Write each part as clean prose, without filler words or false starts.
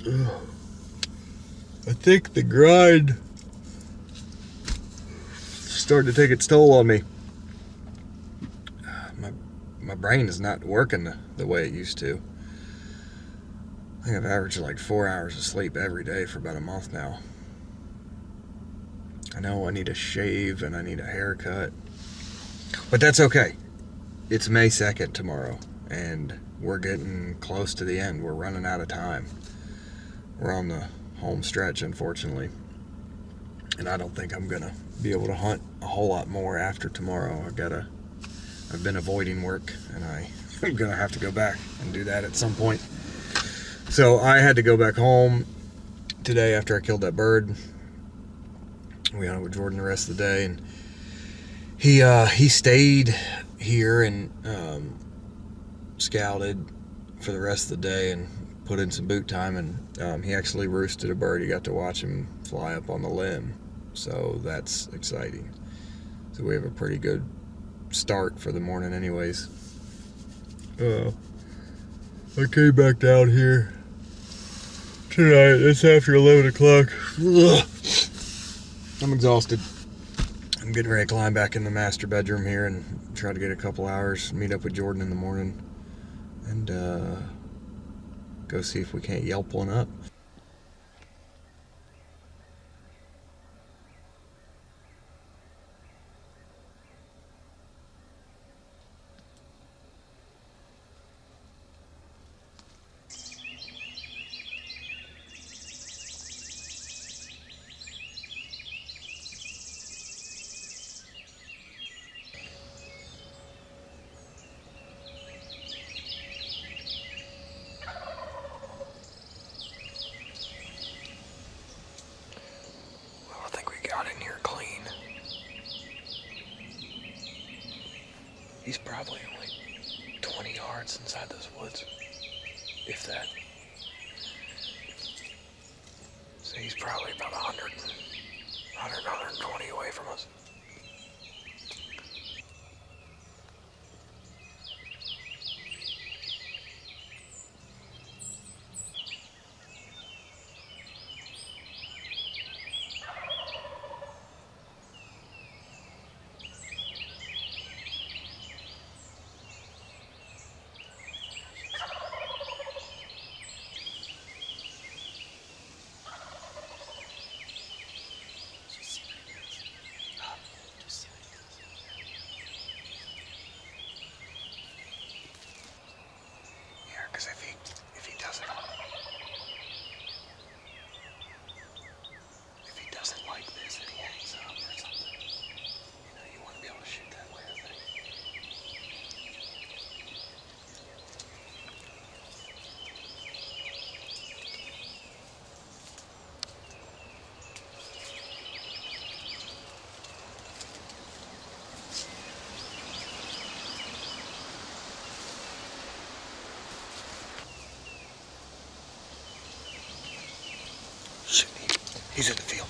I think the grind starting to take its toll on me. My brain is not working the way it used to. I think I've averaged like 4 hours of sleep every day for about a month now. I know I need a shave and I need a haircut, but that's okay. It's May 2nd tomorrow, and we're getting close to the end. We're running out of time. We're on the home stretch, unfortunately, and I don't think I'm gonna be able to hunt a whole lot more after tomorrow. I've been avoiding work, and I'm gonna have to go back and do that at some point. So I had to go back home today after I killed that bird. We hunted with Jordan the rest of the day, and he stayed here and scouted for the rest of the day and put in some boot time, and he actually roosted a bird. You got to watch him fly up on the limb, so that's exciting. So we have a pretty good start for the morning anyways. I came back down here tonight. It's after 11 o'clock. I'm exhausted. I'm getting ready to climb back in the master bedroom here and try to get a couple hours, meet up with Jordan in the morning, and go see if we can't Yelp one up. He's probably only 20 yards inside those woods, if that. So he's probably about 120 away from us. Because if he doesn't like this and he hangs up or something, you want to be able to shoot that way, I think. He's in the field.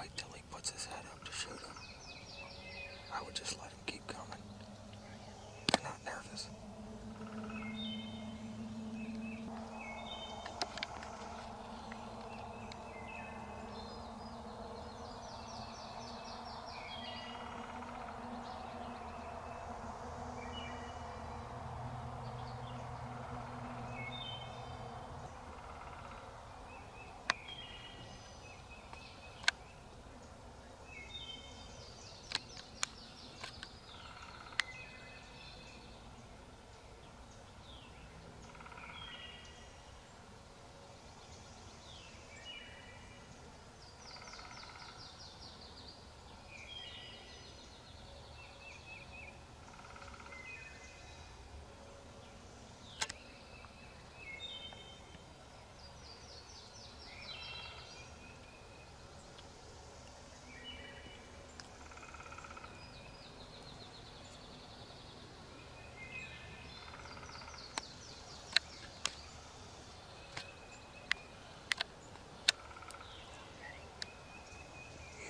wait till he puts his head up to shoot him. I would just let him keep coming. I'm not nervous.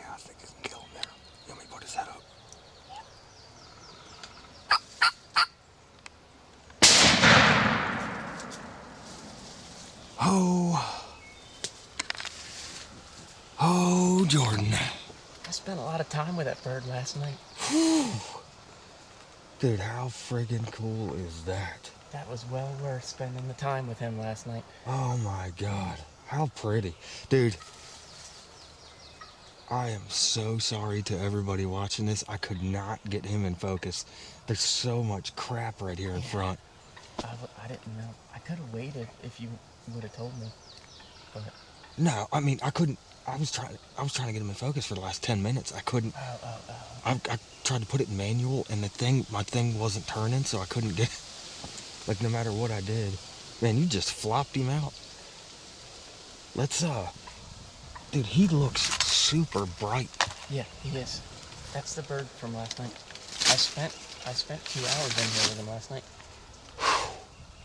I think I can kill him there. Let me put his head up. Oh, Jordan. I spent a lot of time with that bird last night. Whew. Dude, how friggin' cool is that? That was well worth spending the time with him last night. Oh my God, how pretty. Dude, I am so sorry to everybody watching this. I could not get him in focus. There's so much crap right here in front. I didn't know. I could have waited if you would have told me. But No, I mean, I couldn't. I was trying to get him in focus for the last 10 minutes. I couldn't. I tried to put it in manual, and my thing wasn't turning, so I couldn't get. Like, no matter what I did, man, you just flopped him out. Let's dude, he looks super bright. yeah, he is. That's the bird from last night. I spent 2 hours in here with him last night.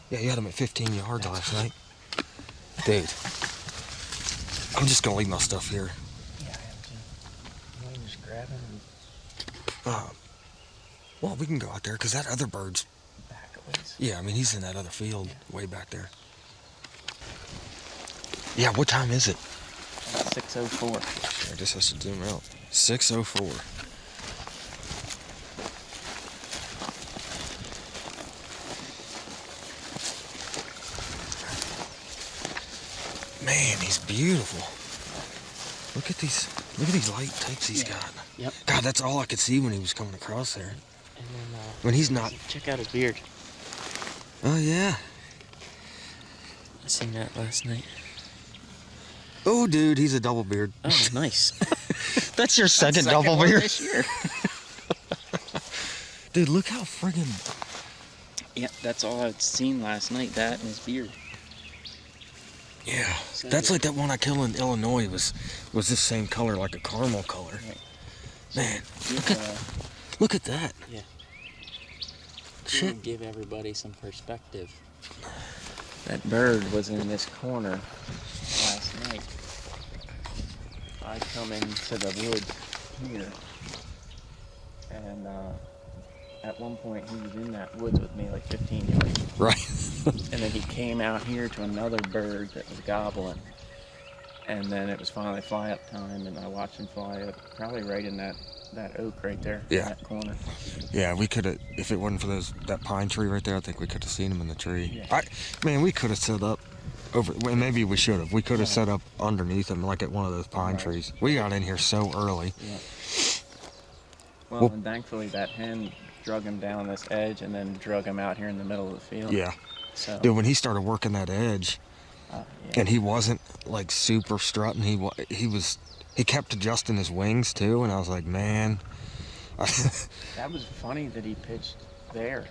Yeah, you had him at 15 yards last night. Dude, I'm just gonna leave my stuff here. Yeah, I am too. You want to just grab him and Well, we can go out there, because that other bird's... back a ways? Yeah, I mean, he's in that other field, way back there. Yeah, what time is it? 6:04. I just has to zoom out. 6:04. Man, he's beautiful. Look at these light tapes he's got. Yep. God, that's all I could see when he was coming across there. And then When he's not. check out his beard. Oh yeah. I seen that last night. Oh, dude, he's a double beard. Oh, nice. That's your second Second double one beard. this year. Dude, look how friggin'. Yeah, that's all I'd seen last night. That and his beard. Yeah, So that's like that one I killed in Illinois was this same color, like a caramel color. Right. Man, Give, look at that. Yeah. Shit. Give everybody some perspective. That bird was in this corner last night. I come into the woods here, and at one point he was in that woods with me like 15 yards. Right. And then he came out here to another bird that was gobbling. And then it was finally fly up time, and I watched him fly up, probably right in that oak right there, in that corner. Yeah, we could have, if it wasn't for that pine tree right there, I think we could have seen him in the tree. Yeah. Man, we could have set up over, well, maybe we should have. We could have set up underneath him, like at one of those pine trees. We got in here so early. Yeah. Well, and thankfully that hen drug him down this edge and then drug him out here in the middle of the field. Yeah. So, Dude, when he started working that edge, and he wasn't like super strutting, he kept adjusting his wings too, and I was like, man. that was funny that he pitched there.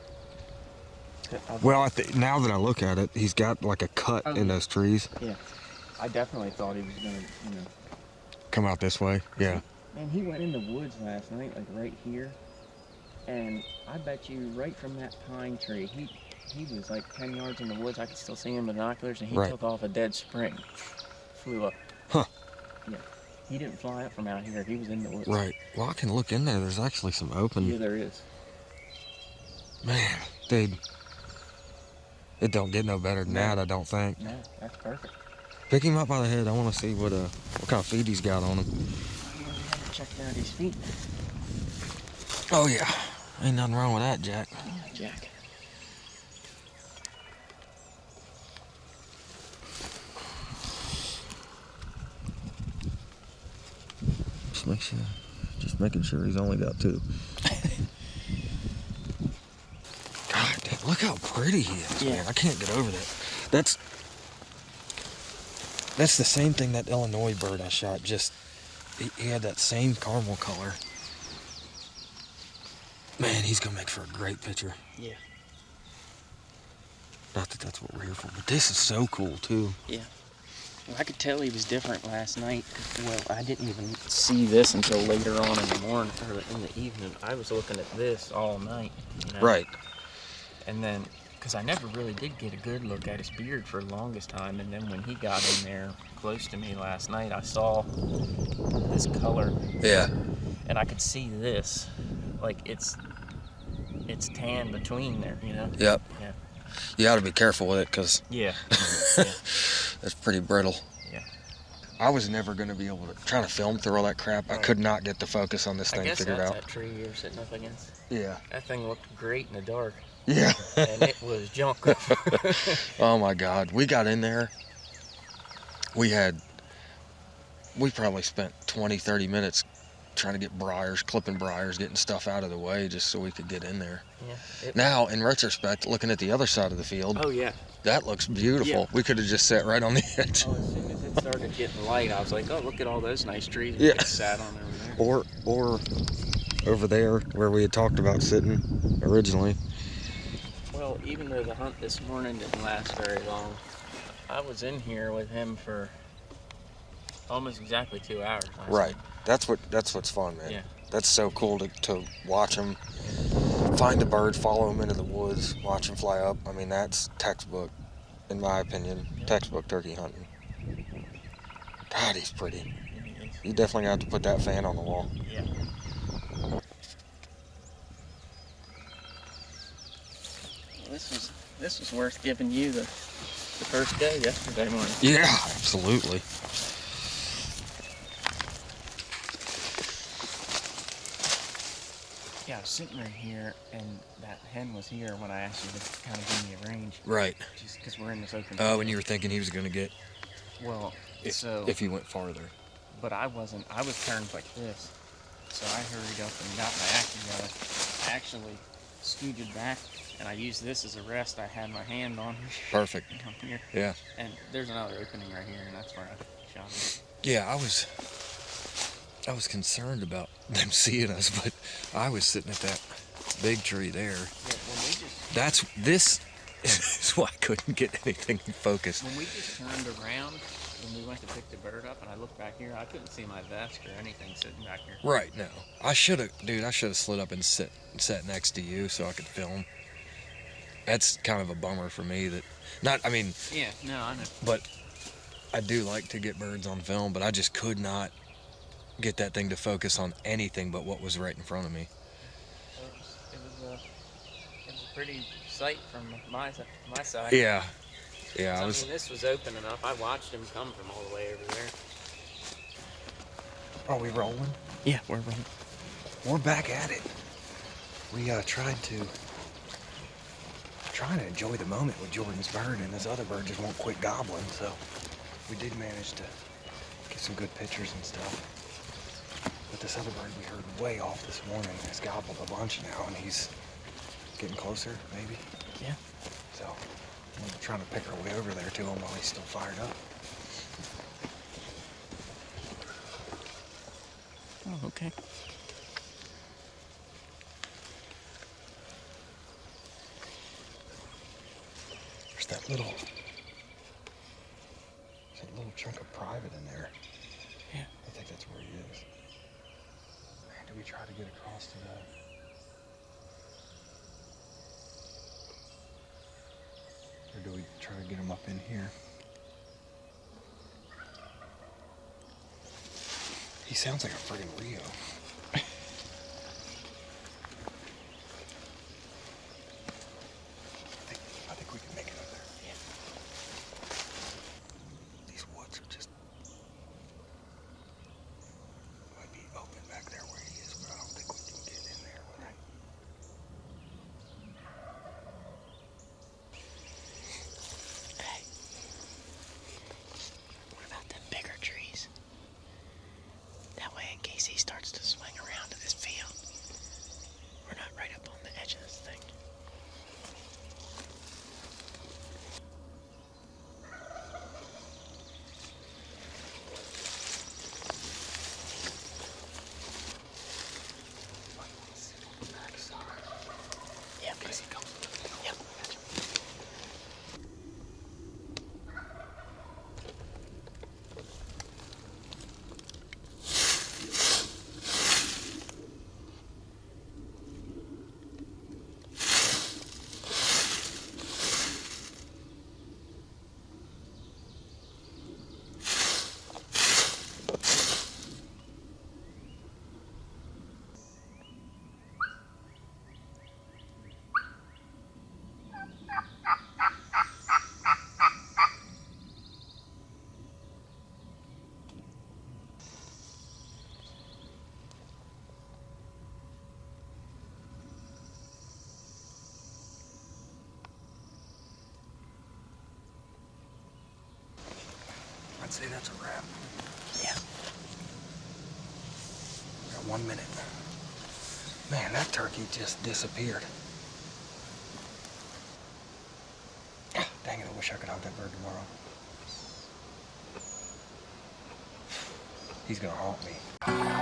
Well, now that I look at it, he's got like a cut in those trees. Yeah, I definitely thought he was gonna, come out this way. Yeah. Man, he went in the woods last night, like right here, and I bet you right from that pine tree, he was like 10 yards in the woods. I could still see him with binoculars, and he took off a dead spring, flew up. Huh. Yeah. He didn't fly up from out here. He was in the woods. Right. Well, I can look in there. There's actually some open. Yeah, there is. Man, dude. It don't get no better than that, I don't think. No, that's perfect. Pick him up by the head. I want to see what kind of feed he's got on him. Check out his feet. Oh, yeah. Ain't nothing wrong with that, Jack. Yeah, Jack. Just making sure he's only got 2. God damn, look how pretty he is, man. I can't get over that. That's the same thing that Illinois bird I shot. Just, he had that same caramel color. Man, he's going to make for a great picture. Yeah. Not that that's what we're here for, but this is so cool, too. Yeah. Well, I could tell he was different last night. Well, I didn't even see this until later on in the morning, or in the evening. I was looking at this all night. You know? Right. And then, because I never really did get a good look at his beard for the longest time, and then when he got in there close to me last night, I saw this color. Yeah. And I could see this. Like, it's tan between there, you know? Yep. Yeah. You ought to be careful with it, because Yeah. it's pretty brittle. Yeah. I was never going to be able to try to film through all that crap. Right. I could not get the focus on this I thing guess figured that's out. that tree you're sitting up against. Yeah. That thing looked great in the dark. Yeah. And it was junk. Oh my God. We got in there. We probably spent 20, 30 minutes trying to get briars, clipping briars, getting stuff out of the way just so we could get in there. Yeah. Now, in retrospect, looking at the other side of the field, Oh, yeah. that looks beautiful. Yeah. We could have just sat right on the edge. Oh, as soon as it started getting light, I was like, oh, look at all those nice trees. Yeah. We sat on over there. Or over there where we had talked about sitting originally. Well, even though the hunt this morning didn't last very long, I was in here with him for almost exactly 2 hours. Right. That's what's fun, man. Yeah. That's so cool to watch him find a bird, follow him into the woods, watch him fly up. I mean, that's textbook, in my opinion, textbook turkey hunting. God, he's pretty. You definitely got to put that fan on the wall. Yeah. Well, this was worth giving you the first day yesterday morning. Yeah, absolutely. Yeah, I was sitting right here, and that hen was here when I asked you to kind of give me a range. Right. Just because we're in this open. Oh, and you were thinking he was going to get, Well, if he went farther. But I wasn't. I was turned like this. So I hurried up and got my act together. I actually scooted back, and I used this as a rest. I had my hand on here. Perfect. Come here. Yeah. And there's another opening right here, and that's where I shot it. Yeah, I was concerned about them seeing us, but I was sitting at that big tree there. Yeah, This is why I couldn't get anything focused. when we just turned around, when we went to pick the bird up, and I looked back here, I couldn't see my vest or anything sitting back here. Right, no. I should have slid up and sat next to you so I could film. That's kind of a bummer for me Yeah, no, I know. but I do like to get birds on film, but I just could not get that thing to focus on anything but what was right in front of me. It was a pretty sight from my side. Yeah. I mean, this was open enough. I watched him come from all the way over there. Are we rolling? Yeah, we're rolling. We're back at it. We trying to enjoy the moment with Jordan's bird, and this other bird just won't quit gobbling, so we did manage to get some good pictures and stuff. But this other bird we heard way off this morning has gobbled a bunch now, and he's getting closer, maybe. Yeah. So I'm trying to pick our way over there to him while he's still fired up. Oh, okay. There's that little chunk of private in there. Yeah. I think that's where he is. Man, do we try to get across to that? Or do we try to get him up in here? He sounds like a friggin' Rio. I think we can make it up there. Yeah. These woods are just... might be open back there where he is, but I don't think we can get in there with him. Hey. What about them bigger trees? That way, in case he starts to swing around to this field, we're not right up on the edge of this thing. Yeah, because he comes to the field. Yep, gotcha. I'd say that's a wrap. Yeah. We got 1 minute. Man, that turkey just disappeared. Dang it, I wish I could hunt that bird tomorrow. He's gonna haunt me.